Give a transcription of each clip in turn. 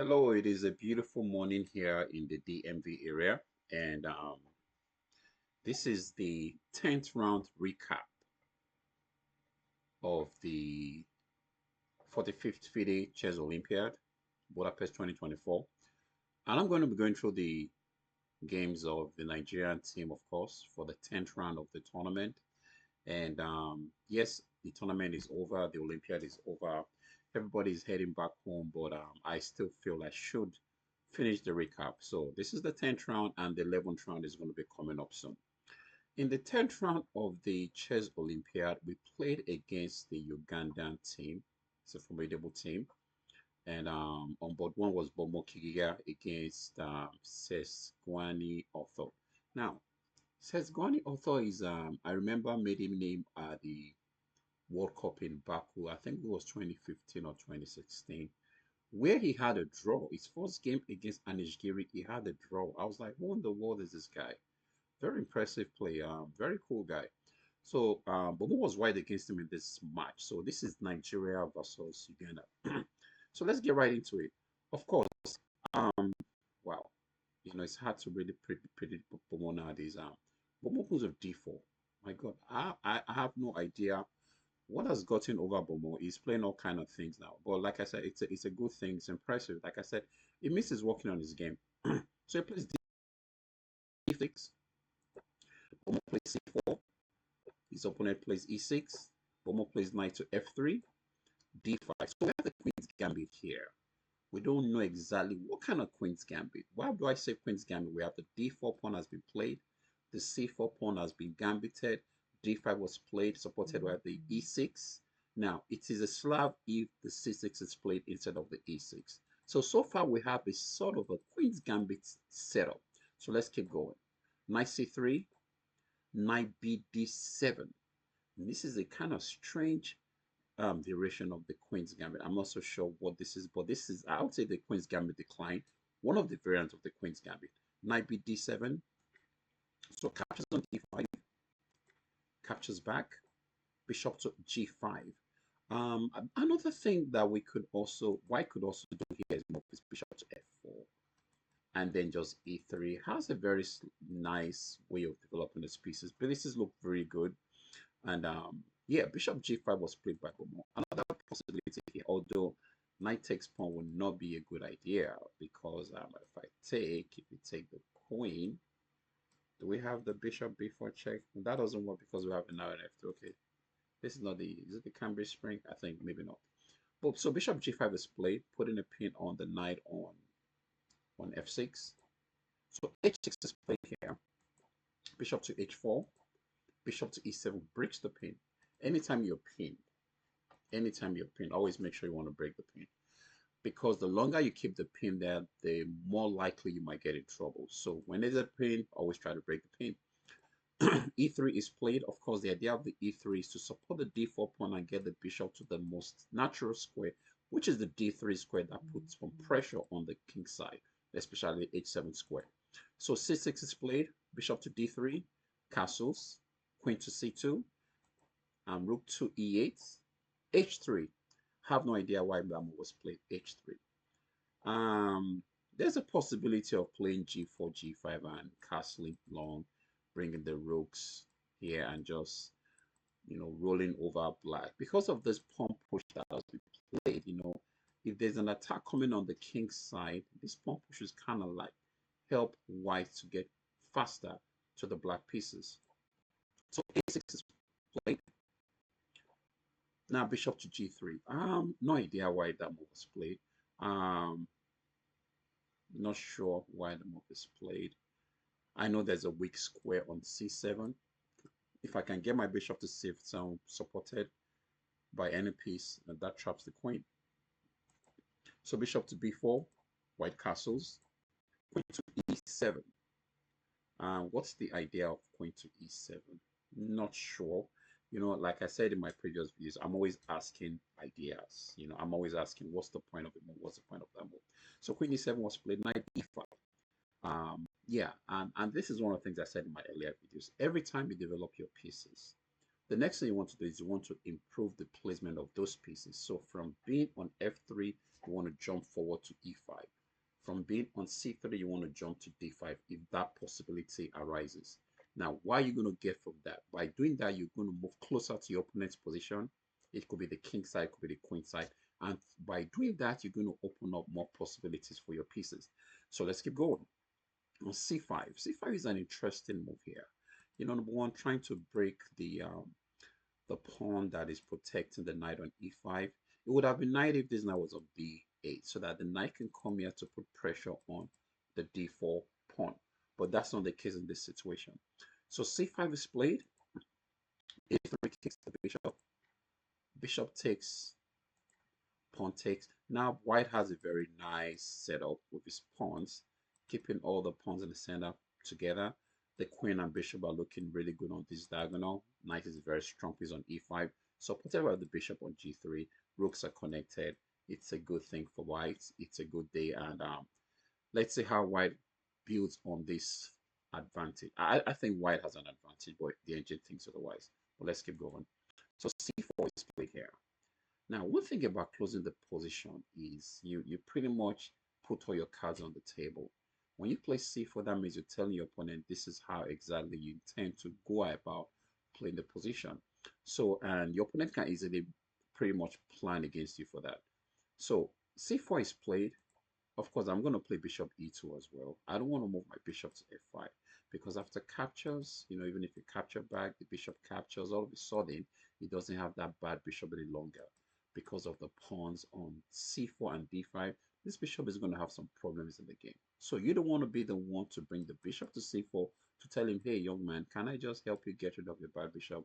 Hello, it is a beautiful morning here in the DMV area, and this is the 10th round recap of the 45th FIDE Chess Olympiad, Budapest 2024. And I'm going to be going through the games of the Nigerian team, of course, for the 10th round of the tournament. And yes, the tournament is over, the Olympiad is over. Everybody's heading back home, but I still feel I should finish the recap. So this is the 10th round, and the 11th round is going to be coming up soon. In the 10th round of the Chess Olympiad, we played against the Ugandan team. It's a formidable team. And on board one was Bomo Kigiga against Sesguani Otho. Now, Sesguani Otho is, I remember made him name at the World Cup in Baku. I think it was 2015 or 2016, where he had a draw. His first game against Anishgiri, he had a draw. I was like, who in the world is this guy? Very impressive player, very cool guy. So, but who was wide against him in this match? So this is Nigeria versus Uganda. So let's get right into it. Of course, um, wow, it's hard to really predict Bomo nowadays. Bomo moves of D4. My God, I have no idea what has gotten over Bomo. He's playing all kind of things now. But like I said, it's a good thing. It's impressive. Like I said, he misses working on his game. So he plays D6. Bomo plays C4. His opponent plays E6. Bomo plays knight to F3. D5. So we have the Queen's Gambit here. We don't know exactly what kind of Queen's Gambit. Why do I say Queen's Gambit? We have the D4 pawn has been played. The C4 pawn has been gambited. D5 was played, supported by the E6. Now, it is a Slav if the C6 is played instead of the E6. So far we have a sort of a Queen's Gambit setup. So let's keep going. Knight C3, Knight B D7. And this is a kind of strange variation of the Queen's Gambit. I'm not so sure what this is, but this is, I would say, the Queen's Gambit decline. One of the variants of the Queen's Gambit. Knight B D7. So captures on D5, captures back, bishop to G5. Another thing that I could also do here is move this bishop to F4 and then just E3. Has a very nice way of developing these pieces. Pieces look very good. And yeah, bishop G5 was played by Bomo. Another possibility here, although knight takes pawn would not be a good idea because if we take the queen, do we have the bishop before check? That doesn't work because we have a knight F2. Okay, this is not is it the Cambridge Spring? I think maybe not. But so bishop G5 is played, putting a pin on the knight on F6. So H6 is played here. Bishop to H4, bishop to E7 breaks the pin. Anytime you're pinned, always make sure you want to break the pin. Because the longer you keep the pin there, the more likely you might get in trouble. So when there's a pin, always try to break the pin. E3 is played. Of course, the idea of the E3 is to support the D4 pawn and get the bishop to the most natural square, which is the D3 square that puts some pressure on the king side, especially H7 square. So C6 is played, bishop to D3, castles, queen to C2, and rook to E8, H3. Have no idea why that move was played H3. There's a possibility of playing G4, G5 and castling long, bringing the rooks here and just, rolling over black. Because of this pawn push that has been played, if there's an attack coming on the king's side, this pawn push is kind of like help white to get faster to the black pieces. So A6 is played. Now bishop to G3. No idea why that move was played. Not sure why the move is played. I know there's a weak square on C7. If I can get my bishop to C7 supported by any piece, that traps the queen. So bishop to B4, white castles, queen to E7. What's the idea of queen to E7? Not sure. Like I said in my previous videos, I'm always asking ideas. I'm always asking, what's the point of the move? What's the point of that move? So queen E7 was played, knight E5. Yeah, and this is one of the things I said in my earlier videos. Every time you develop your pieces, The next thing you want to do is you want to improve the placement of those pieces. So from being on F3, you want to jump forward to E5. From being on C3, you want to jump to D5 if that possibility arises. Now, what are you going to get from that? By doing that, you're going to move closer to your opponent's position. It could be the king side, it could be the queen side. And by doing that, you're going to open up more possibilities for your pieces. So let's keep going. On C5, C5 is an interesting move here. You know, number one, trying to break the pawn that is protecting the knight on E5. It would have been knight if this knight was on B8, so that the knight can come here to put pressure on the D4 pawn. But that's not the case in this situation. So C5 is played. A3 kicks the bishop. Bishop takes, pawn takes. Now white has a very nice setup with his pawns, keeping all the pawns in the center together. The queen and bishop are looking really good on this diagonal. Knight is a very strong piece on E5. Supported by the bishop on G3. Rooks are connected. It's a good thing for white. It's a good day. And let's see how white builds on this advantage. I think white has an advantage, but the engine thinks otherwise. But let's keep going. So C4 is played here. Now, one thing about closing the position is you pretty much put all your cards on the table. When you play C4, that means you're telling your opponent this is how exactly you intend to go about playing the position. So, and your opponent can easily pretty much plan against you for that. So, C4 is played. Of course, I'm going to play bishop E2 as well. I don't want to move my bishop to F5 because after captures, you know, even if you capture back, the bishop captures, all of a sudden, it doesn't have that bad bishop any longer because of the pawns on C4 and D5. This bishop is going to have some problems in the game. So you don't want to be the one to bring the bishop to C4 to tell him, hey, young man, can I just help you get rid of your bad bishop?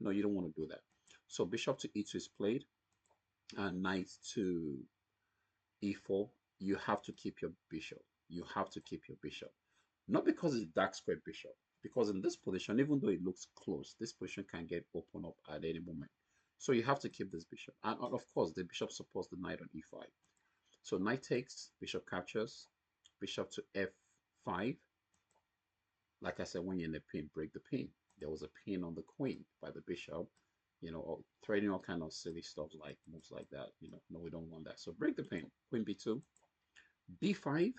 No, you don't want to do that. So bishop to E2 is played, and knight to E4. You have to keep your bishop. You have to keep your bishop. Not because it's dark square bishop, because in this position, even though it looks close, this position can get opened up at any moment. So you have to keep this bishop. And of course, the bishop supports the knight on E5. So knight takes, bishop captures, bishop to F5. Like I said, when you're in the pin, break the pin. There was a pin on the queen by the bishop, you know, or threading all kind of silly stuff like moves like that. You know, no, we don't want that. So break the pin. Queen B2, B5,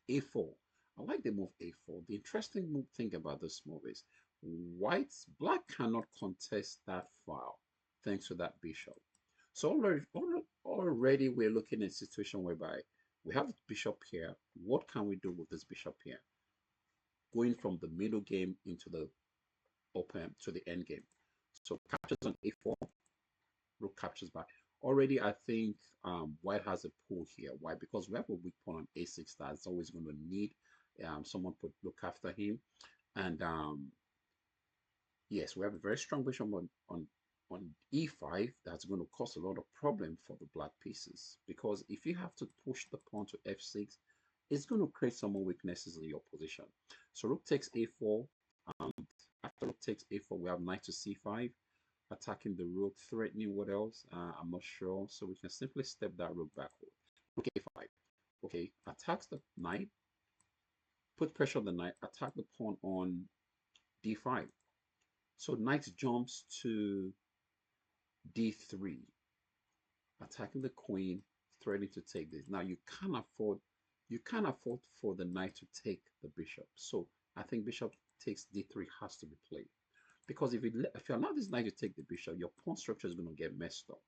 A4. I like the move A4. The interesting thing about this move is black cannot contest that file thanks to that bishop. So already we're looking at a situation whereby we have the bishop here. What can we do with this bishop here? Going from the middle game into the open to the end game. So captures on A4, rook captures back. Already, I think white has a pull here. Why? Because we have a weak pawn on A6 that's always going to need someone to look after him. And yes, we have a very strong bishop on E5 that's going to cause a lot of problem for the black pieces. Because if you have to push the pawn to F6, it's going to create some more weaknesses in your position. So rook takes A4. After rook takes A4, we have knight to C5. Attacking the rook, threatening what else? I'm not sure. So we can simply step that rook backward. Rook A5. Okay, attacks the knight. Put pressure on the knight. Attack the pawn on D5. So knight jumps to D3. Attacking the queen, threatening to take this. Now you can't afford for the knight to take the bishop. So I think bishop takes D3 has to be played. Because if you allow this knight to take the bishop, your pawn structure is going to get messed up.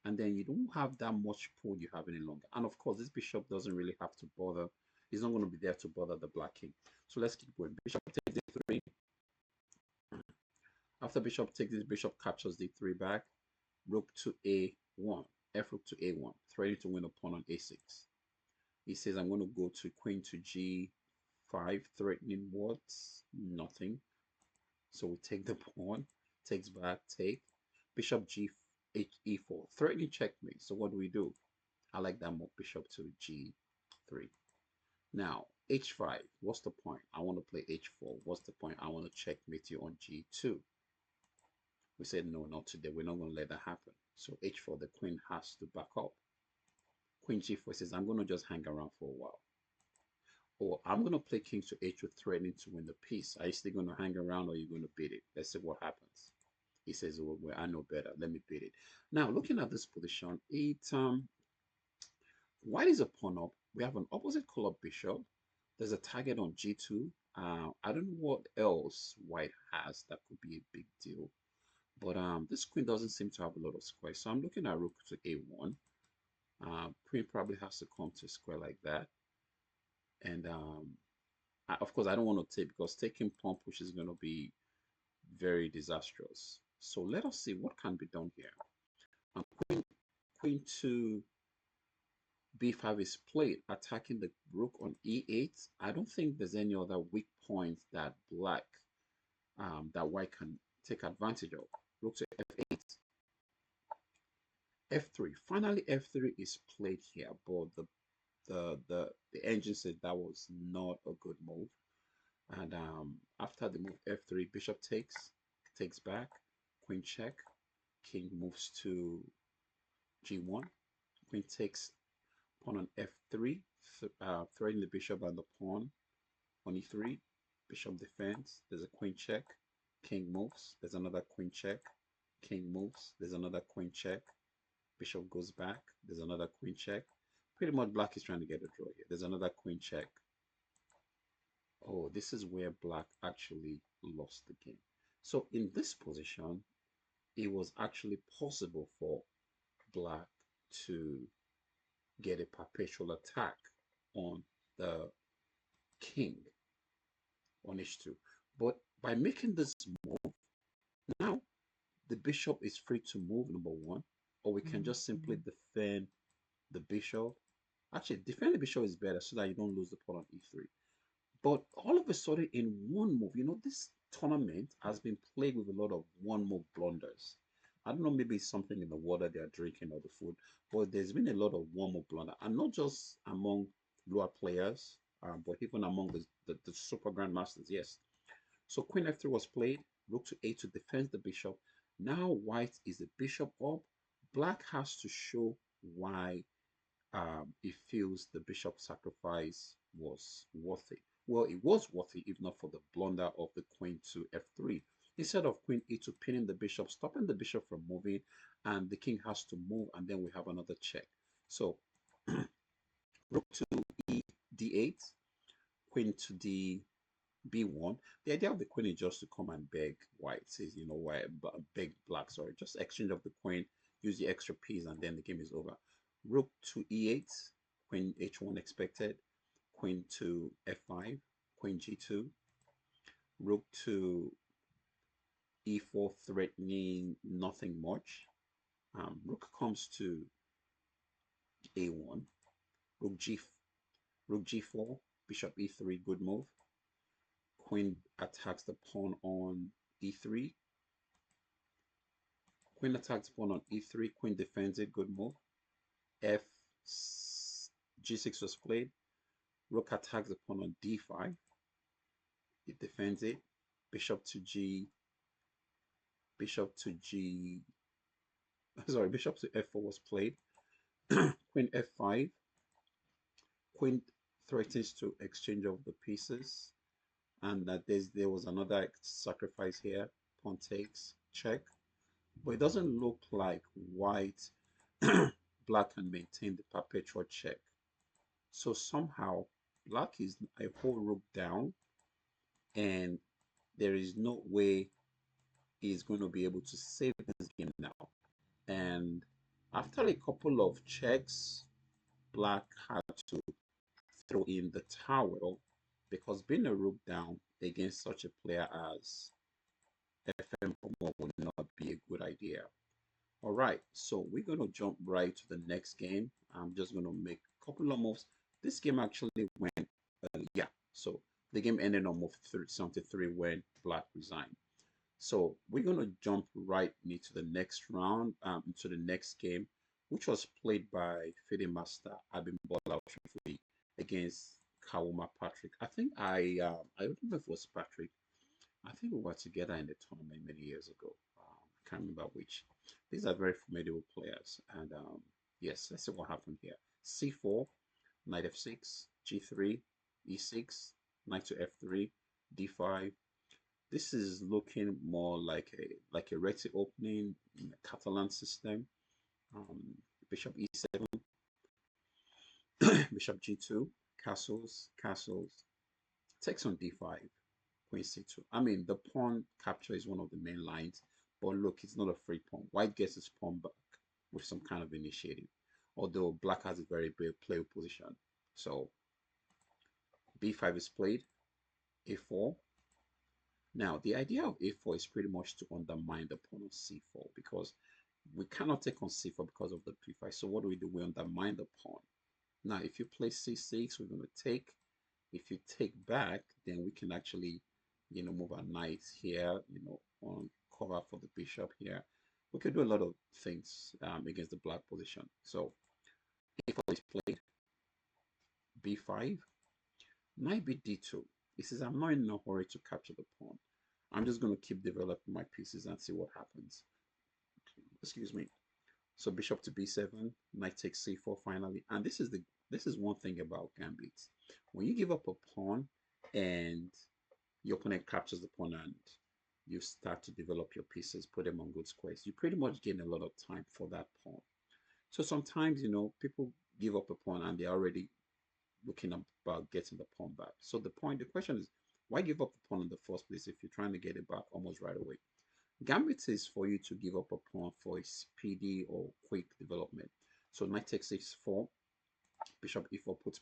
And then you don't have that much pull you have any longer. And of course, this bishop doesn't really have to bother. He's not going to be there to bother the black king. So let's keep going. Bishop takes D3. After bishop takes this, bishop captures D3 back. Rook to A1. F rook to A1. Threatening to win a pawn on A6. He says, I'm going to go to queen to G5. Threatening what? Nothing. So we take the pawn, takes back, take, bishop E4, threatening checkmate. So what do? I like that move, bishop to G3. Now, H5, what's the point? I want to play H4. What's the point? I want to checkmate you on G2. We said, no, not today. We're not going to let that happen. So H4, the queen has to back up. Queen G4 says, I'm going to just hang around for a while. Or I'm going to play king to H2, threatening to win the piece. Are you still going to hang around or are you going to beat it? Let's see what happens. He says, well, I know better. Let me beat it. Now, looking at this position, white is a pawn up. We have an opposite color bishop. There's a target on g2. I don't know what else white has that could be a big deal. But this queen doesn't seem to have a lot of squares. So I'm looking at rook to a1. Queen probably has to come to square like that. And of course, I don't want to take because taking pawn push is going to be very disastrous. So let us see what can be done here. Queen to b5 is played, attacking the rook on e8. I don't think there's any other weak point that that white can take advantage of. Rook to f8, f3. Finally, f3 is played here, but the engine said that was not a good move. And after the move f3, bishop takes back, queen check, king moves to g1, queen takes, pawn on f3, threatening the bishop and the pawn on e3, bishop defends, there's a queen check, king moves, there's another queen check, king moves, there's another queen check, bishop goes back, there's another queen check. Pretty much black is trying to get a draw here. There's another queen check. Oh, this is where black actually lost the game. So in this position, it was actually possible for black to get a perpetual attack on the king on h2. But by making this move, now the bishop is free to move, number one, or we can just simply defend the bishop. Actually, defend the bishop is better so that you don't lose the pawn on e3. But all of a sudden, in one move, this tournament has been played with a lot of one move blunders. I don't know, maybe it's something in the water they are drinking or the food, but there's been a lot of one move blunder, and not just among lower players, but even among the super grandmasters. Yes. So queen f3 was played, rook to a2 defends the bishop. Now white is the bishop up. Black has to show why it feels the bishop sacrifice was worth it. Well, it was worth it if not for the blunder of the queen to f3. Instead of queen e2 pinning the bishop, stopping the bishop from moving, and the king has to move, and then we have another check. So rook to d8, queen to b1. The idea of the queen is just to come and beg white, says, why beg black, sorry, just exchange of the queen, use the extra piece, and then the game is over. Rook to e8, queen h1 expected, queen to f5, queen g2, rook to e4 threatening nothing much. Rook comes to a1, rook g4, bishop e3, good move. Queen attacks the pawn on e3. Queen attacks the pawn on e3, queen defends it, good move. g6 was played. Rook attacks the pawn on d5. It defends it. Bishop to f4 was played. Queen f5. Queen threatens to exchange of the pieces, and that there was another sacrifice here. Pawn takes, check. But it doesn't look like white black can maintain the perpetual check. So somehow black is a whole rook down, and there is no way he's going to be able to save this game now. And after a couple of checks, black had to throw in the towel because being a rook down against such a player as FM would not be a good idea. All right, so we're going to jump right to the next game. I'm just going to make a couple of moves. This game actually went, so the game ended on move 73 when black resigned. So we're going to jump right into the next round, into the next game, which was played by FIDE Master Abimbola against Kawuma Patrick. I think I don't know if it was Patrick. I think we were together in the tournament many years ago. I can't remember which. These are very formidable players. And yes, let's see what happened here. C4, knight f6, g3, e6, knight to f3, d5. This is looking more like a reti opening in the Catalan system. Um, Bishop E7, Bishop G2, castles, takes on D5, Queen C2. I mean, the pawn capture is one of the main lines, but look, it's not a free pawn. White gets his pawn back with some kind of initiative, although black has a very big playable position. So B5 is played, A4. Now, the idea of A4 is pretty much to undermine the pawn on C4 because we cannot take on C4 because of the P5. So what do? We undermine the pawn. Now, if you play C6, we're going to take. If you take back, then we can actually, move our knight here, on cover for the bishop here. We could do a lot of things against the black position. So A4 is played, B5, knight b d2. It says I'm not in a hurry to capture the pawn. I'm just going to keep developing my pieces and see what happens. Excuse me. So bishop to b7, knight takes c4 finally. And this is one thing about gambits. When you give up a pawn and your opponent captures the pawn and you start to develop your pieces, put them on good squares, you pretty much gain a lot of time for that pawn. So sometimes, people give up a pawn and they're already looking about getting the pawn back. So the question is, why give up the pawn in the first place if you're trying to get it back almost right away? Gambit is for you to give up a pawn for a speedy or quick development. So knight takes h4, bishop e4 puts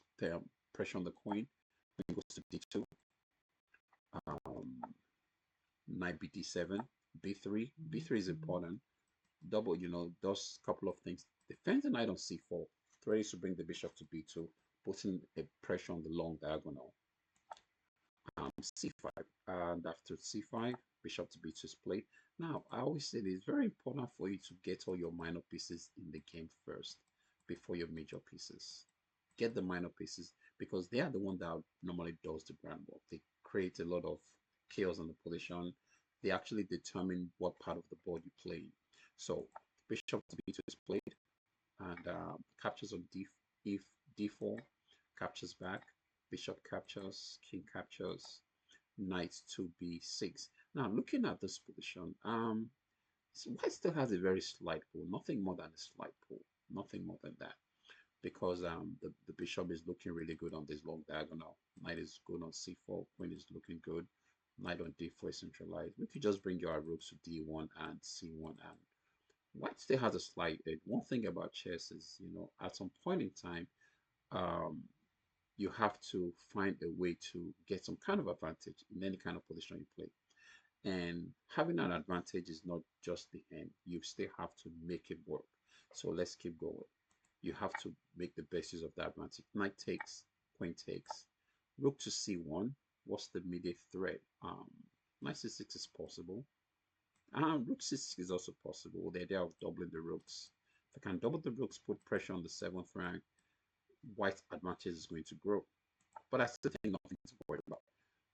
pressure on the queen, queen goes to d2, knight b d7, b3. b3 is important. Double, does a couple of things. Defends the knight on c4, threatens to bring the bishop to b2, putting a pressure on the long diagonal. C5, and after c5, bishop to b2 is played. Now, I always say it's very important for you to get all your minor pieces in the game first before your major pieces. Get the minor pieces because they are the one that normally does the groundwork. They create a lot of chaos in the position. They actually determine what part of the board you play. So bishop to b2 is played and captures on d4, captures back, bishop captures, king captures, knight to b6. Now looking at this position, white still has a very slight pull, nothing more than a slight pull, nothing more than that, because the bishop is looking really good on this long diagonal. Knight is good on c4, queen is looking good, knight on d4 is centralized. We could just bring your rooks to d1 and c1, and white still has a slight edge. One thing about chess is, at some point in time, you have to find a way to get some kind of advantage in any kind of position you play. And having an advantage is not just the end. You still have to make it work. So let's keep going. You have to make the best use of that advantage. Knight takes, queen takes, rook to c1. What's the immediate threat? Knight c6 is possible. Rook c6 is also possible. The idea of doubling the rooks. If I can double the rooks, put pressure on the 7th rank, white's advantage is going to grow. But I still think nothing to worry about.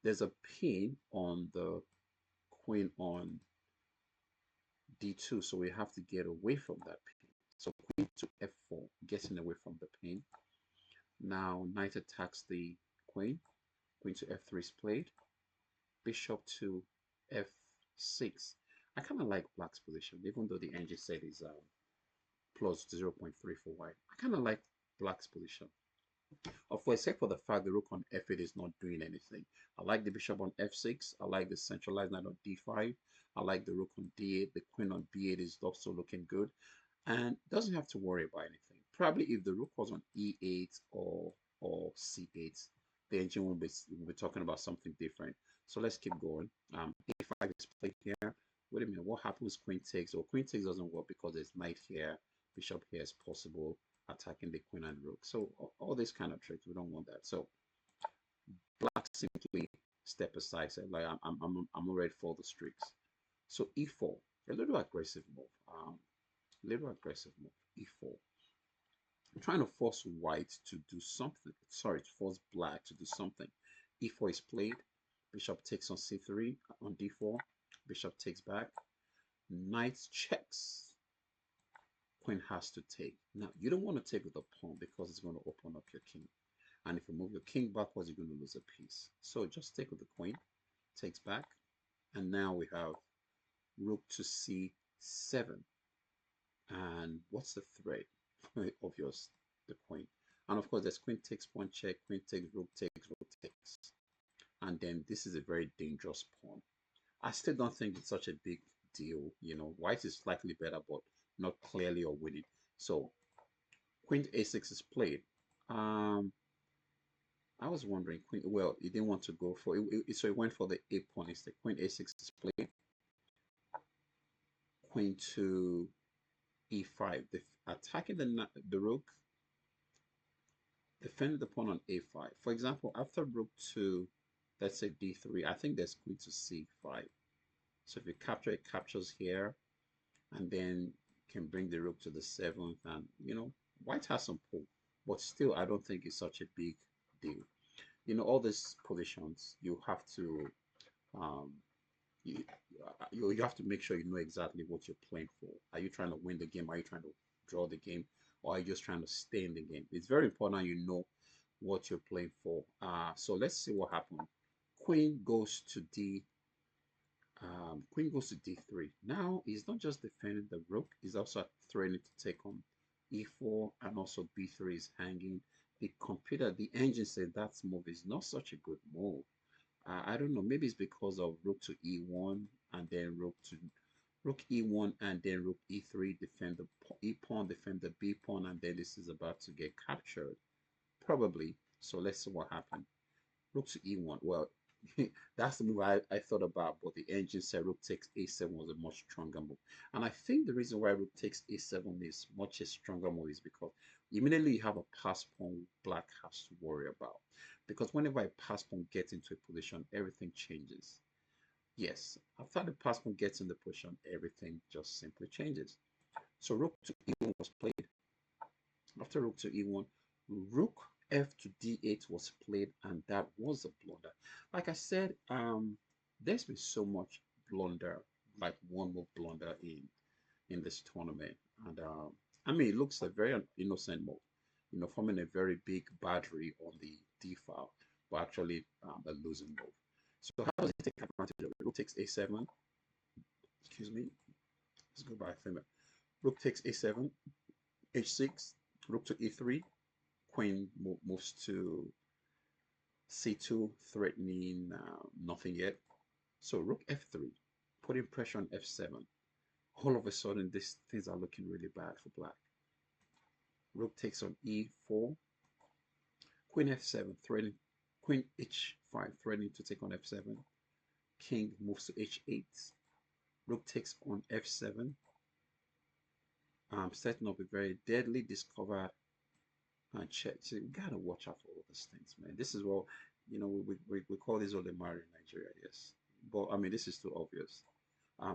There's a pin on the queen on d2, so we have to get away from that pin. So queen to f4, getting away from the pin. Now knight attacks the queen. Queen to f3 is played. Bishop to f6. I kind of like black's position, even though the NG set is plus 0.3 for white. I kind of like black's position. Of course, except for the fact the rook on f8 is not doing anything. I like the bishop on f6. I like the centralized knight on d5. I like the rook on d8. The queen on b8 is also looking good. And doesn't have to worry about anything. Probably if the rook was on e8 or c8, the engine will be talking about something different. So let's keep going. A5 is played here. Wait a minute, what happens queen takes? Well, queen takes doesn't work because there's knight here, bishop here is possible, attacking the queen and rook. So all these kind of tricks, we don't want that. So black simply step aside, say like I'm already for the streaks. So e4, a little aggressive move. Little aggressive move, e4. I'm trying to force white to do something. Sorry, to force black to do something. e4 is played. Bishop takes on c3 on d4. Bishop takes back. Knight checks. Queen has to take. Now, you don't want to take with the pawn because it's going to open up your king. And if you move your king backwards, you're going to lose a piece. So just take with the queen. Takes back. And now we have rook to c7. And what's the threat? Obvious, the queen. And of course, there's queen takes pawn check, queen takes, rook takes. And then this is a very dangerous pawn. I still don't think it's such a big deal. White is slightly better, but not clearly or winning. So queen a6 is played. Um, I was wondering, queen. Well, he didn't want to go for it, so he went for the a pawn instead. Queen a6 is played. Queen to e5. Attacking the rook, defending the pawn on a5. For example, after rook to, let's say d3, I think there's queen to c5. So if you capture, it captures here, and then can bring the rook to the 7th, and white has some pull, but still I don't think it's such a big deal. All these positions you have to um, you, you have to make sure you know exactly what you're playing for. Are you trying to win the game? Are you trying to draw the game? Or are you just trying to stay in the game? It's very important you know what you're playing for. So let's see what happened. Queen goes to queen goes to d3. Now he's not just defending the rook, he's also threatening to take on e4, and also b3 is hanging. The computer, the engine said that move is not such a good move. I don't know, maybe it's because of rook to e1 and then rook e1 and then rook e3, defend the e pawn, defend the b pawn, and then this is about to get captured. Probably. So let's see what happened. Rook to e1. Well, that's the move I thought about, but the engine said rook takes a7 was a much stronger move. And I think the reason why rook takes a7 is much a stronger move is because immediately you have a pass pawn black has to worry about. Because whenever a pass pawn gets into a position, everything changes. Yes, after the pass pawn gets in the position, everything just simply changes. So rook to e1 was played. After rook to e1, rook f to d8 was played, and that was a blunder. Like I said, there's been so much blunder, like one more blunder in this tournament, and I mean, it looks a very innocent move, forming a very big battery on the d file, but actually a losing move. So how does it take advantage of it? Rook takes a7. Excuse me. Let's go back a minute. Rook takes a7, h6, rook to e3, queen moves to c2, threatening nothing yet. So rook f3, putting pressure on f7. All of a sudden, these things are looking really bad for black. Rook takes on e4, queen f7, threatening, queen h5, threatening to take on f7. King moves to h8. Rook takes on f7, setting up a very deadly discovered check. So you gotta watch out for all these things, man. This is what we call this all the Mario in Nigeria, yes. But I mean, this is too obvious.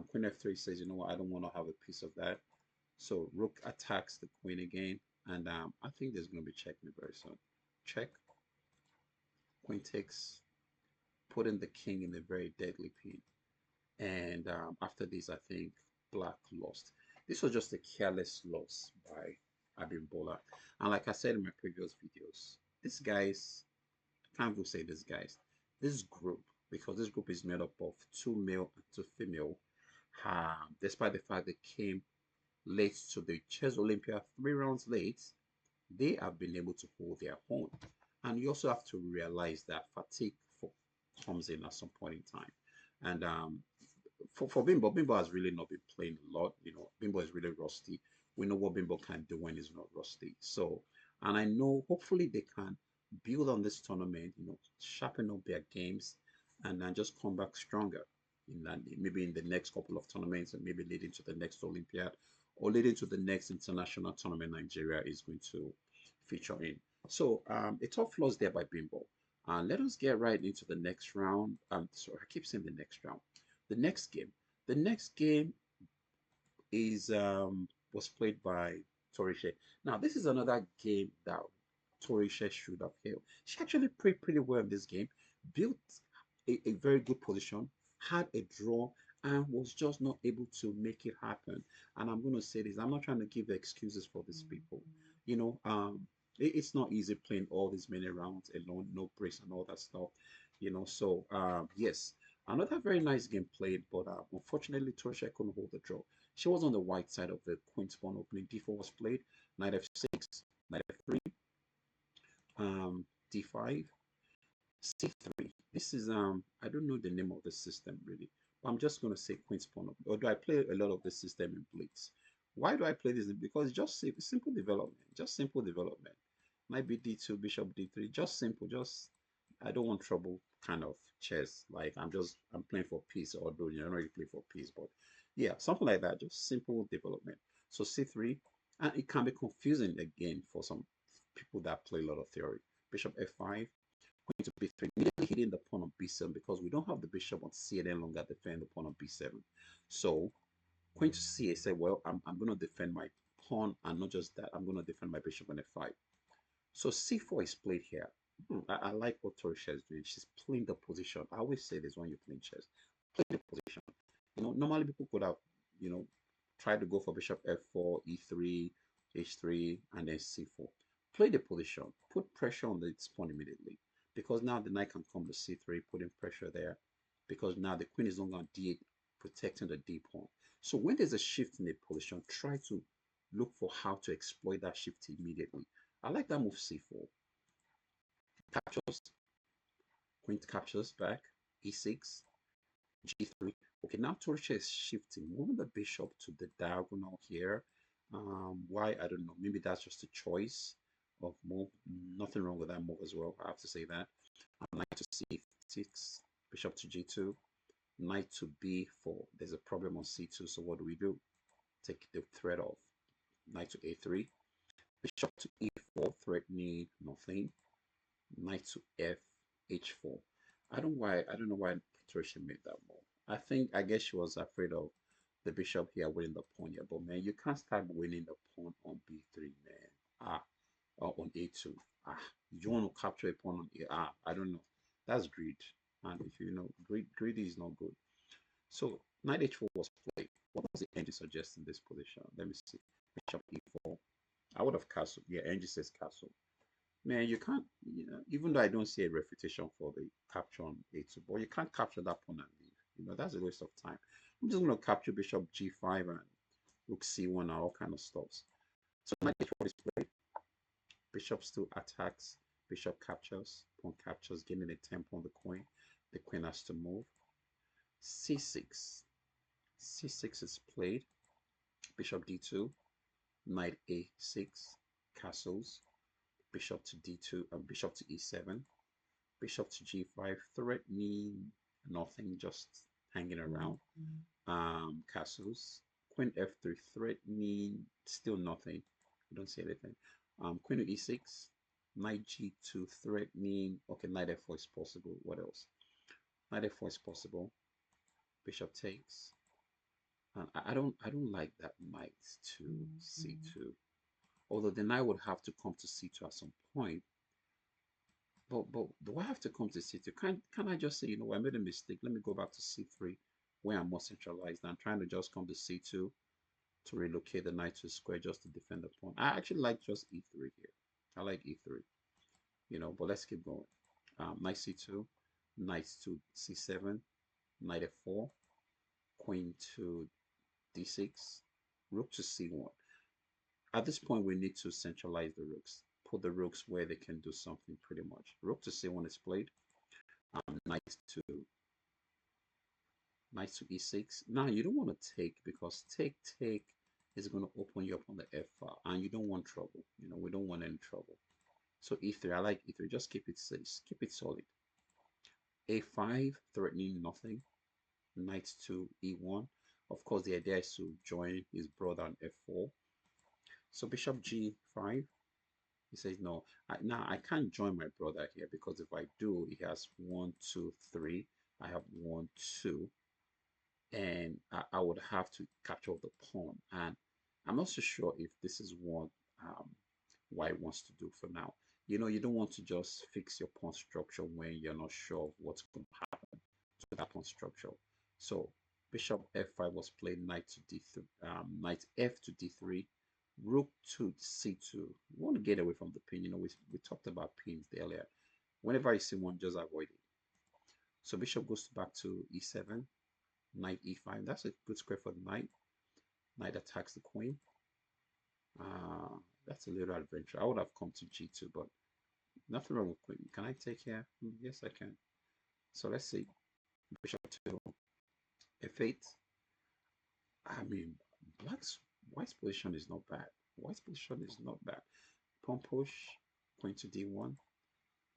Queen f3 says, you know what, I don't want to have a piece of that. So rook attacks the queen again, and I think there's going to be checkmate very soon. Check. Queen takes, putting the king in a very deadly pin. And after this, I think black lost. This was just a careless loss by Abimbola. And like I said in my previous videos, these guys, I can't even say these guys, this group, because this group is made up of 2 male and 2 female, despite the fact they came late to the Chess Olympia 3 rounds late, they have been able to hold their own. And you also have to realize that fatigue comes in at some point in time. And for Bimbo has really not been playing a lot. Bimbo is really rusty. We know what Bimbo can do when he's not rusty. So, and I know hopefully they can build on this tournament, sharpen up their games, and then just come back stronger in that, maybe in the next couple of tournaments, and maybe leading to the next Olympiad or leading to the next international tournament Nigeria is going to feature in. So, a tough loss there by Bimbo. And let us get right into the next round. Sorry, I keep saying the next round. The next game. The next game is was played by Torishe. Now, this is another game that Torishe should have held. She actually played pretty well in this game, built a very good position, had a draw, and was just not able to make it happen. And I'm going to say this, I'm not trying to give excuses for these people. You know, it's not easy playing all these many rounds alone, no breaks and all that stuff. So yes. Another very nice game played, but unfortunately, Torresha couldn't hold the draw. She was on the white side of the queen's pawn opening. D4 was played. Knight f6, knight f3, d5, c3. This is I don't know the name of the system really, but I'm just gonna say queen's pawn opening. Or do I play a lot of the system in blitz? Why do I play this? Because it's just simple development. Just simple development. Knight b d2, bishop d3. Just simple. Just I don't want trouble kind of chess. Like I'm playing for peace, although you don't really play for peace, but yeah, something like that. Just simple development. So c3, and it can be confusing again for some people that play a lot of theory. Bishop f5, queen to b3, immediately hitting the pawn on b7 because we don't have the bishop on c any longer defend the pawn on b7. So queen to c, I say, well, I'm going to defend my pawn, and not just that, I'm going to defend my bishop on f5. So c4 is played here. I like what Torisha is doing. She's playing the position. I always say this when you're playing chess. Play the position. Normally people could have, tried to go for bishop f4, e3, h3, and then c4. Play the position. Put pressure on this pawn immediately. Because now the knight can come to c3, putting pressure there. Because now the queen is no longer on d8, protecting the d pawn. So when there's a shift in the position, try to look for how to exploit that shift immediately. I like that move c4. Captures, queen captures back, e6, g3. Okay, now Torresha is shifting, moving the bishop to the diagonal here. Why? I don't know. Maybe that's just a choice of move. Nothing wrong with that move as well. I have to say that. Knight to c6, bishop to g2, knight to b4. There's a problem on c2, so what do? Take the threat off. Knight to a3, bishop to e4, threatening nothing. Knight to f, h4. I don't know why Patricia made that move. I guess she was afraid of the bishop here winning the pawn here. But man, you can't start winning the pawn on b3, man. Or on a2. You want to capture a pawn on a. I don't know. That's greed. And if you know, greedy is not good. So knight h4 was played. What was the engine suggest in this position? Let me see. Bishop e4. I would have castle. Yeah, engine says castle. Man, you can't, even though I don't see a refutation for the capture on a2, but you can't capture that pawn and leave. That's a waste of time. I'm just going to capture bishop g5 and rook c1 and all kind of stuffs. So knight h4 is played. Bishop still attacks. Bishop captures. Pawn captures, gaining a tempo on the queen. The queen has to move. c6. c6 is played. Bishop d2. Knight a6. Castles. Bishop to d2 and bishop to e7, bishop to g5, threatening nothing, just hanging around. Castles, queen f3, threatening still nothing. I don't see anything. Queen to e6, knight g2, threatening. Okay, knight f4 is possible. What else? Knight f4 is possible. Bishop takes. I don't like that knight to c2. Although the knight would have to come to c2 at some point. But do I have to come to c2? Can I just say, I made a mistake. Let me go back to c3 where I'm more centralized. I'm trying to just come to c2 to relocate the knight to square just to defend the pawn. I actually like just e3 here. I like e3, but let's keep going. Knight c2, knight to c7, knight f4, queen to d6, rook to c1. At this point, we need to centralize the rooks. Put the rooks where they can do something pretty much. Rook to c1 is played. Knight to e6. Now, you don't want to take because take is going to open you up on the f file. And you don't want trouble. We don't want any trouble. So e3, I like e3. Just keep it safe. Keep it solid. a5, threatening nothing. Knight to e1. Of course, the idea is to join his brother on f4. So bishop g5. He says, no, now I can't join my brother here because if I do, he has 1, 2, 3. I have 1, 2. And I would have to capture the pawn. And I'm not so sure if this is what White wants to do for now. You don't want to just fix your pawn structure when you're not sure of what's going to happen to that pawn structure. So bishop f5 was played, knight to d3, knight f to d3, rook to c2. We want to get away from the pin. We talked about pins earlier. Whenever I see one, just avoid it. So bishop goes back to e7, knight e5. That's a good square for the knight. Knight attacks the queen. Uh, that's a little adventure. I would have come to g2, but nothing wrong with queen. Can I take here? Yes, I can. So let's see. Bishop to f8. I mean, white's position is not bad. White's position is not bad. Pawn push, queen to d1.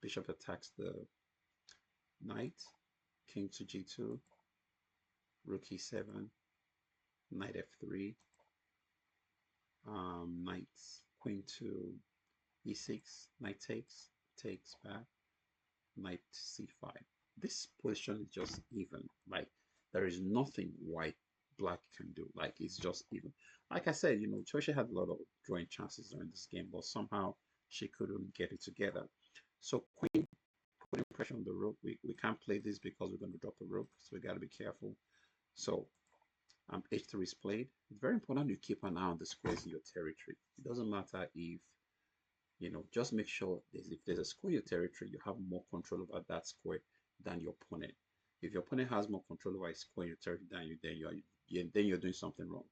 Bishop attacks the knight. King to g2. Rook e7. Knight f3. Knight, queen to e6. Knight takes back. Knight c5. This position is just even. Like, there is nothing black can do. Like, it's just even. Like I said, Chelsea had a lot of drawing chances during this game, but somehow she couldn't get it together. So queen putting pressure on the rook. We can't play this because we're going to drop the rook, so we got to be careful. So h3 is played. It's very important you keep an eye on the squares in your territory. It doesn't matter if just make sure if there's a square in your territory, you have more control over that square than your opponent. If your opponent has more control over a square in your territory than you, then you're doing something wrong.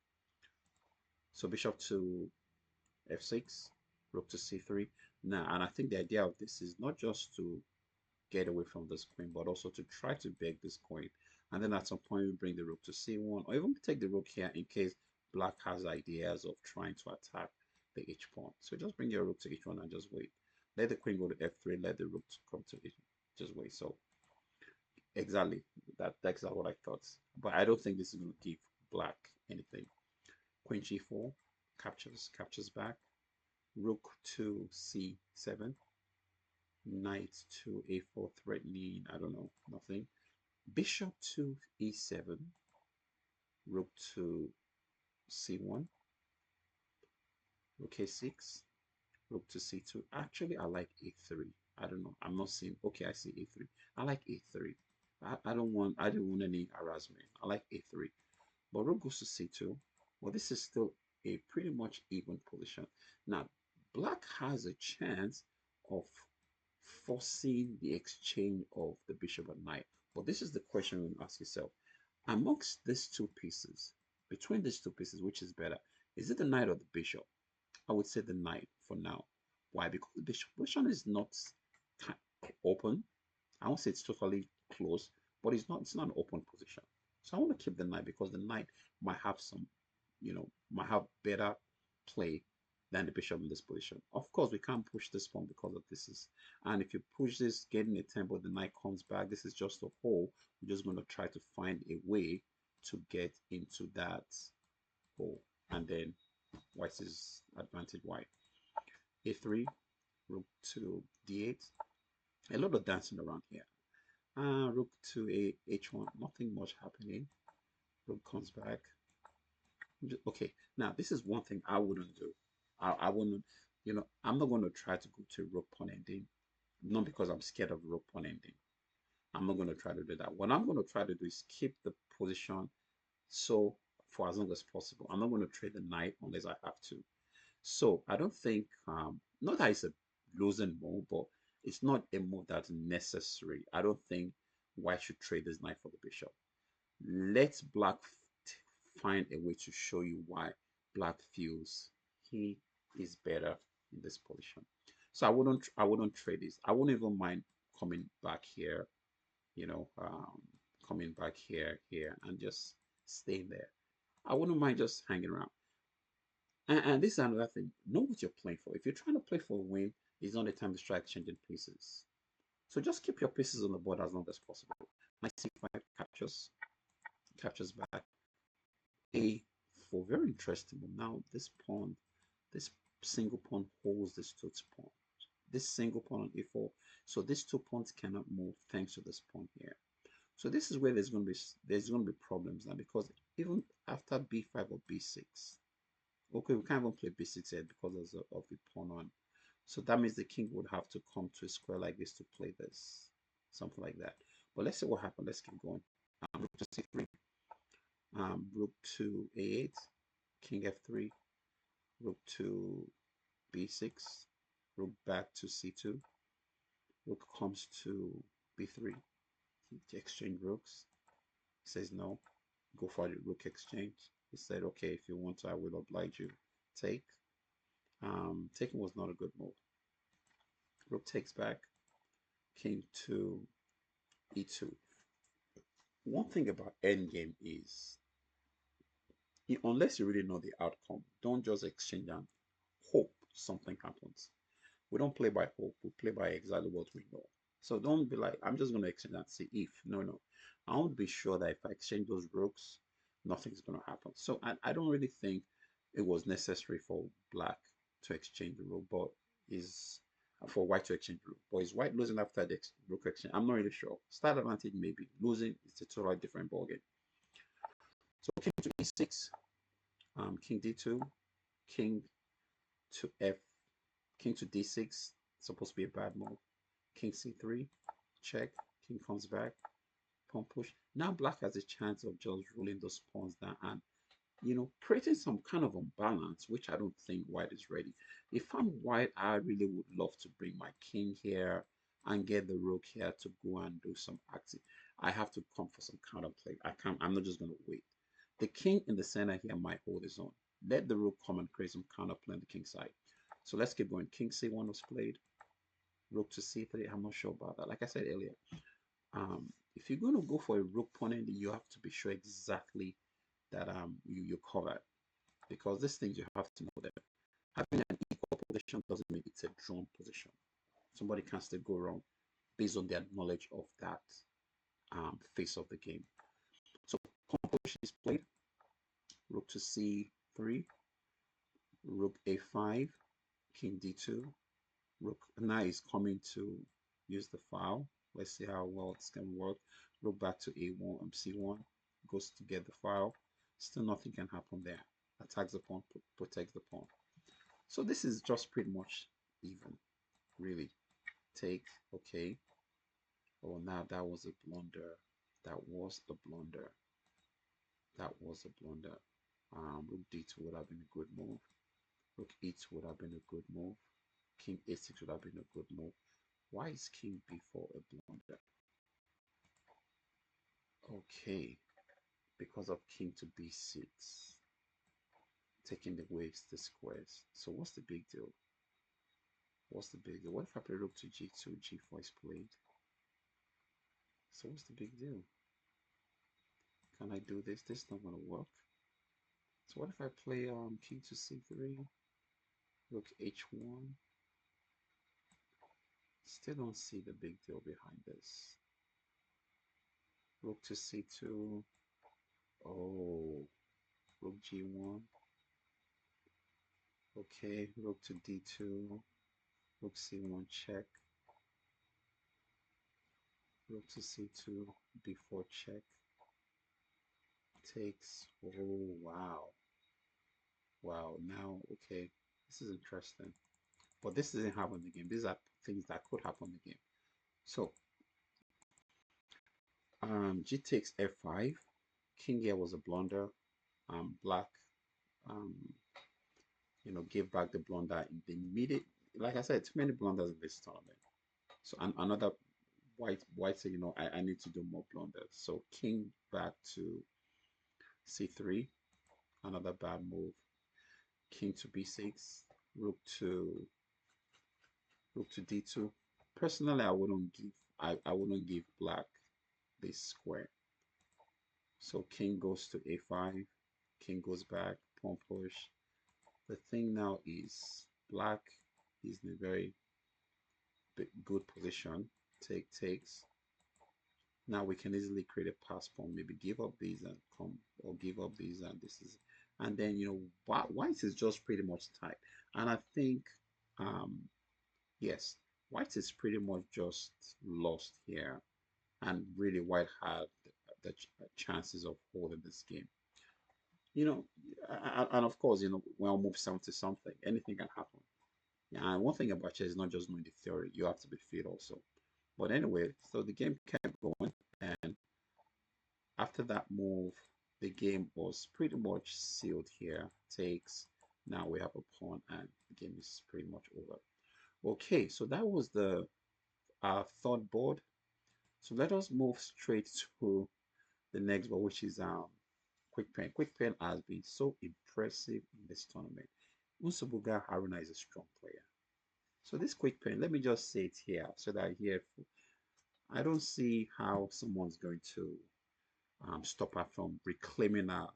So bishop to f6, rook to c3. Now, and I think the idea of this is not just to get away from this queen, but also to try to beg this queen. And then at some point, we bring the rook to c1, or even take the rook here in case black has ideas of trying to attack the h pawn. So just bring your rook to h1 and just wait. Let the queen go to f3, let the rook come to h1. Just wait. So exactly, that's what I thought. But I don't think this is going to give black anything. Queen g4, captures back. Rook to c7. Knight to a4, threatening, I don't know, nothing. Bishop to e7. Rook to c1. Rook a6. Rook to c2. Actually, I like a3. I don't know. I'm not seeing. Okay, I see a3. I like a3. I don't want any harassment. I like a3. But rook goes to c2. Well, this is still a pretty much even position. Now, black has a chance of forcing the exchange of the bishop and knight. But this is the question you ask yourself. Amongst these two pieces, between these two pieces, which is better? Is it the knight or the bishop? I would say the knight for now. Why? Because the bishop position is not open. I won't say it's totally closed, but it's not an open position. So I want to keep the knight because the knight might have might have better play than the bishop in this position. Of course, we can't push this pawn because of this and if you push this, getting a tempo, the knight comes back. This is just a hole. We're just going to try to find a way to get into that hole. And then white is advantage white. a3, rook to d8. A lot of dancing around here. Rook to h1, nothing much happening. Rook comes back. Okay, now this is one thing I wouldn't do. I wouldn't, I'm not going to try to go to rook pawn ending, not because I'm scared of rook pawn ending. I'm not going to try to do that. What I'm going to try to do is keep the position so for as long as possible. I'm not going to trade the knight unless I have to. So I don't think, not that it's a losing move, but it's not a move that's necessary. I don't think white should trade this knight for the bishop. Let black find a way to show you why black feels he is better in this position. So I wouldn't trade this. I wouldn't even mind coming back here, coming back here, and just staying there. I wouldn't mind just hanging around. And this is another thing. Know what you're playing for. If you're trying to play for a win, it's not the time to start changing pieces. So just keep your pieces on the board as long as possible. Knight c5 captures back. A4, very interesting. But now this single pawn holds this two pawn. This single pawn on a4. So these 2 pawns cannot move thanks to this pawn here. So this is where there's going to be problems now, because even after b5 or b6, okay, we can't even play b6 yet because of the pawn on. So that means the king would have to come to a square like this to play this, something like that. But let's see what happens. Let's keep going. Rook to c3, rook to a8, king f3, rook to b6, rook back to c2, rook comes to b3, He exchange rooks. He says no. Go for the rook exchange. He said, okay, if you want to, I will oblige you. Take. Taking was not a good move. Rook takes back. King to e2. One thing about endgame is, unless you really know the outcome, don't just exchange and hope something happens. We don't play by hope. We play by exactly what we know. So don't be like, I'm just going to exchange and see if. No, no. I want to be sure that if I exchange those rooks, nothing's going to happen. So I don't really think it was necessary for black to exchange the rook, but is for white to exchange the rook. But is white losing after the rook exchange? I'm not really sure. Start advantage maybe. Losing is a totally different ballgame. So king to e6, king d2, king to f, king to d6, supposed to be a bad move. King c3, check, king comes back, pawn push. Now black has a chance of just rolling those pawns down and, creating some kind of imbalance, which I don't think white is ready. If I'm white, I really would love to bring my king here and get the rook here to go and do some acting. I have to come for some counterplay. I'm not just going to wait. The king in the center here might hold his own. Let the rook come and create some counterplay on the king side. So let's keep going. King c1 was played. Rook to c3. I'm not sure about that. Like I said earlier, if you're going to go for a rook pawn ending, you have to be sure exactly that you're covered, because these things you have to know that having an equal position doesn't mean it's a drawn position. Somebody can still go wrong based on their knowledge of that phase of the game. So pawn push is played. Rook to c3, rook a5, king d2, rook now is coming to use the file. Let's see how well it's going to work. Rook back to a1 and c1, goes to get the file. Still nothing can happen there. Attacks the pawn, protects the pawn. So this is just pretty much even, really. Take, okay. Oh, now that was a blunder. That was a blunder. That was a blunder. Rook d2 would have been a good move. Rook e2 would have been a good move. King a6 would have been a good move. Why is king b4 a blunder? Okay, because of king to b6, taking away the squares. So what's the big deal? What's the big deal? What if I play rook to g2, g4 is played? So what's the big deal? Can I do this? This is not going to work. So what if I play king to c3, rook h1? Still don't see the big deal behind this. Rook to c2. Oh, rook g1. Okay, rook to d2. Rook c1 check. Rook to c2, b4 check. Takes. Oh, wow. Wow, now, okay. This is interesting. But this doesn't happen in the game. These are things that could happen in the game. So, g takes f5. King here was a blunder. Black, um, gave back the blunder in the immediate. Like I said, too many blunders in this tournament. So another white said, I need to do more blunders. So king back to c3, another bad move. King to b6, rook to d2. Personally, I wouldn't give black this square. So king goes to a5, king goes back, pawn push. The thing now is black is in a very good position. Take takes. Now we can easily create a pass pawn, maybe give up these and come, or give up these and this is, and then white is just pretty much tight. And I think yes, white is pretty much just lost here, and really white had the chances of holding this game. And of course, when I move 70 something, anything can happen. Yeah, and one thing about chess is not just knowing the theory, you have to be fit also. But anyway, so the game kept going, and after that move, the game was pretty much sealed here. Takes. Now we have a pawn, and the game is pretty much over. Okay, so that was the third board. So let us move straight to the next ball, which is Quick Pen. Quick Pen has been so impressive in this tournament. Unsubuga Haruna is a strong player. So this Quick Pen, let me just say it here so that here I don't see how someone's going to stop her from reclaiming a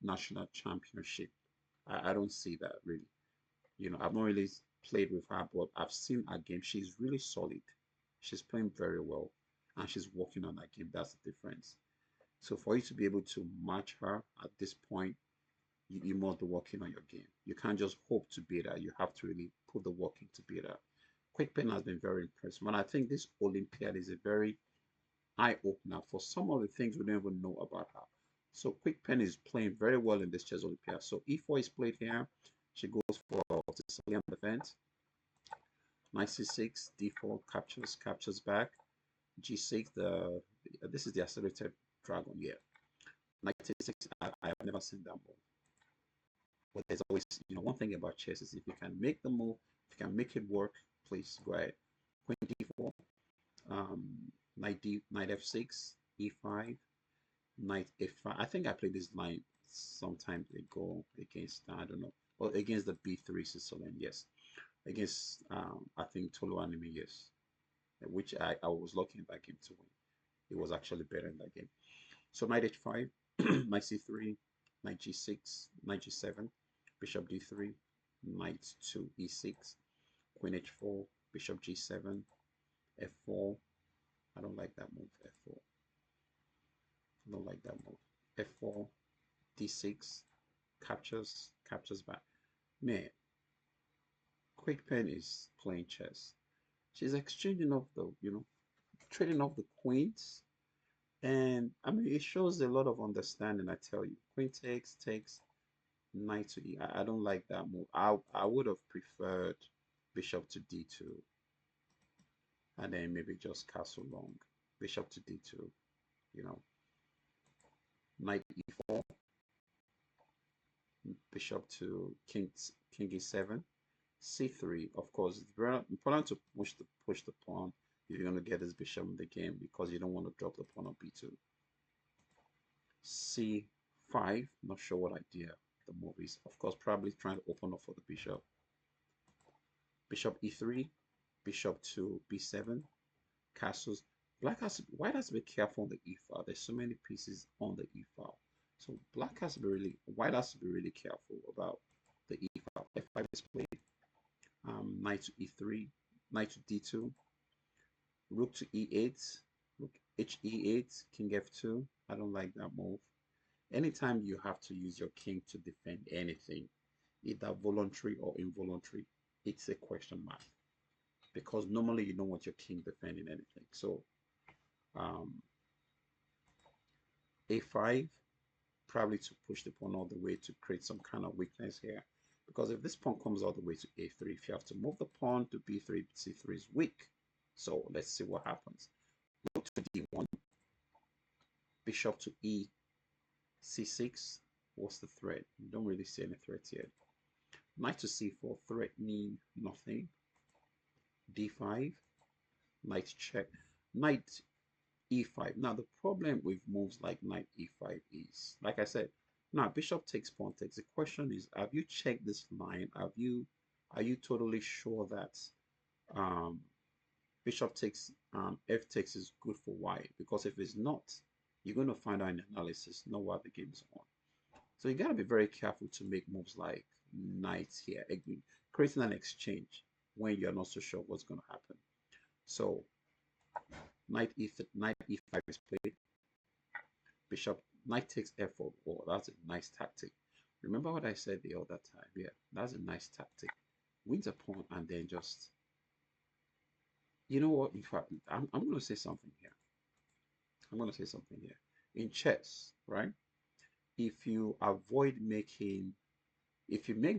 national championship. I don't see that really. I've not really played with her, but I've seen her game. She's really solid. She's playing very well, and she's working on that game. That's the difference. So for you to be able to match her at this point, you must be working on your game. You can't just hope to beat her. You have to really put the work in to beat her. Quick Pen has been very impressive. And I think this Olympiad is a very eye opener for some of the things we don't even know about her. So Quick Pen is playing very well in this chess Olympiad. So E4 is played here. She goes for Sicilian defense. Knight C6, D4 captures back. G6, this is the accelerated dragon. Yeah. Knight C6, I have never seen that move. But there's always, one thing about chess is if you can make the move, if you can make it work, please go ahead. Queen D4, knight F6, E5, knight F5. I think I played this line some time ago against, I don't know, well, against the B3 Sicilian, yes. Against, I think Tolu Anime, yes. Which I was lucky in that game to win. It was actually better in that game. So knight H5, knight C3, knight G6, knight G7, bishop D3, knight to E6, queen H4, bishop G7, F4. I don't like that move, F4. I don't like that move. F4, D6, captures back. Man, Quick Pen is playing chess. She's exchanging off trading off the queens. And I mean, it shows a lot of understanding, I tell you. Queen takes, knight to E. I don't like that move. I would have preferred bishop to D2. And then maybe just castle long. Bishop to D2, Knight E4. Bishop to king E7. C3, of course, it's very important to push the pawn if you're going to get this bishop in the game because you don't want to drop the pawn on B2. C5, not sure what idea the move is. Of course, probably trying to open up for the bishop. Bishop E3, bishop to B7, castles. White has to be careful on the E file. There's so many pieces on the E file. So white has to be really careful about the E file. F5 is played. Knight to E3, knight to D2, rook to E8, rook HE8, king F2. I don't like that move. Anytime you have to use your king to defend anything, either voluntary or involuntary, it's a question mark. Because normally you don't want your king defending anything. So A5, probably to push the pawn all the way to create some kind of weakness here. Because if this pawn comes all the way to A3, if you have to move the pawn to B3, C3 is weak. So let's see what happens. Rook to D1, bishop to E, C6. What's the threat? You don't really see any threat yet. Knight to C4, threatening nothing. D5, knight check, knight E5. Now the problem with moves like knight E5 is, like I said, now bishop takes pawn takes. The question is, have you checked this line? Are you totally sure that bishop takes F takes is good for white? Because if it's not, you're going to find out in analysis, know what the game is on. So you got to be very careful to make moves like knight here, creating an exchange when you're not so sure what's going to happen. So knight E5 is played. Bishop, knight takes F4. Oh, that's a nice tactic. Remember what I said the other time? Yeah, that's a nice tactic. Wins a pawn and then just, you know what? In fact, I'm going to say something here. I'm going to say something here. In chess, right? If you make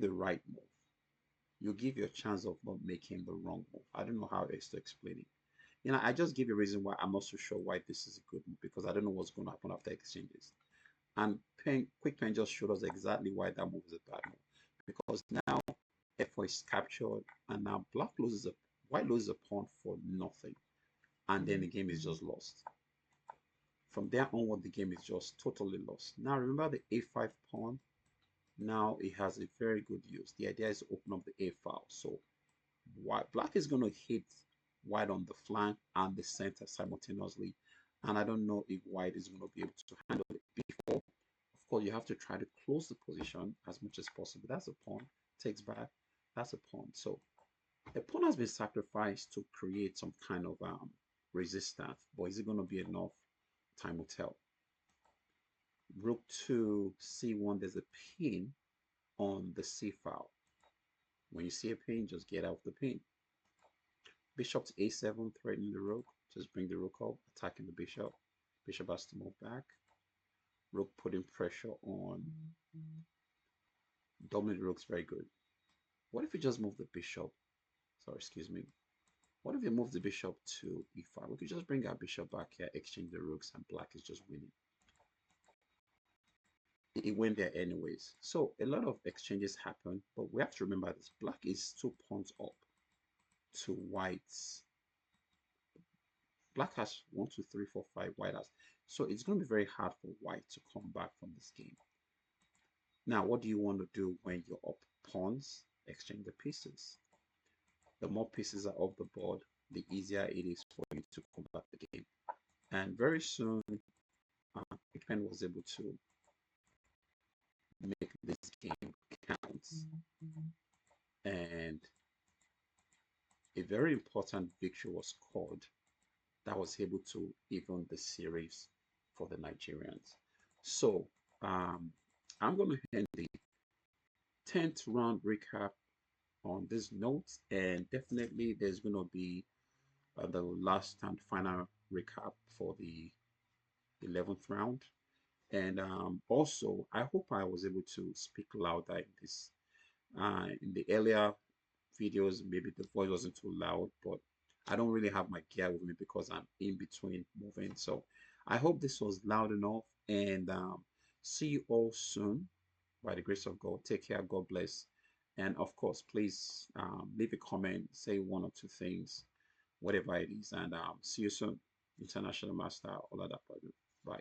the right move, you give your chance of not making the wrong move. I don't know how else to explain it. I just give you a reason why I'm not so sure why this is a good move because I don't know what's going to happen after exchanges. And Quick Pen just showed us exactly why that move is a bad move. Because now F4 is captured and now white loses a pawn for nothing. And then the game is just lost. From there onward, the game is just totally lost. Now remember the a5 pawn. Now it has a very good use. The idea is to open up the a file. So white black is going to hit white on the flank and the center simultaneously. And I don't know if white is going to be able to handle it before. Of course, you have to try to close the position as much as possible. That's a pawn. Takes back. That's a pawn. So a pawn has been sacrificed to create some kind of resistance. But is it going to be enough? Time will tell. Rook to c1. There's a pin on the c file. When you see a pin, just get out the pin. Bishop to a7, threatening the rook. Just bring the rook up, attacking the bishop. Bishop has to move back. Rook putting pressure on. Dominant rook's very good. What if you just move the bishop? Sorry, excuse me. What if you move the bishop to e5? We could just bring our bishop back here, exchange the rooks, and black is just winning. It went there anyways. So a lot of exchanges happen, but we have to remember this. Black is 2 pawns up to white's. Black has 1, 2, 3, 4, 5. White has. So it's going to be very hard for white to come back from this game. Now, what do you want to do when you're up pawns? Exchange the pieces. The more pieces are off the board, the easier it is for you to come back the game. And very soon, Japan was able to make this game count. And a very important victory was scored that was able to even the series for the Nigerians. So I'm going to end the 10th round recap on this note, and definitely there's going to be the last and final recap for the 11th round. And also, I hope I was able to speak louder in this. In the earlier videos, maybe the voice wasn't too loud, but I don't really have my gear with me because I'm in between moving. So I hope this was loud enough, and see you all soon by the grace of God. Take care. God bless. And of course, please leave a comment, say 1 or 2 things, whatever it is. And see you soon. International Master Oladapo. Bye.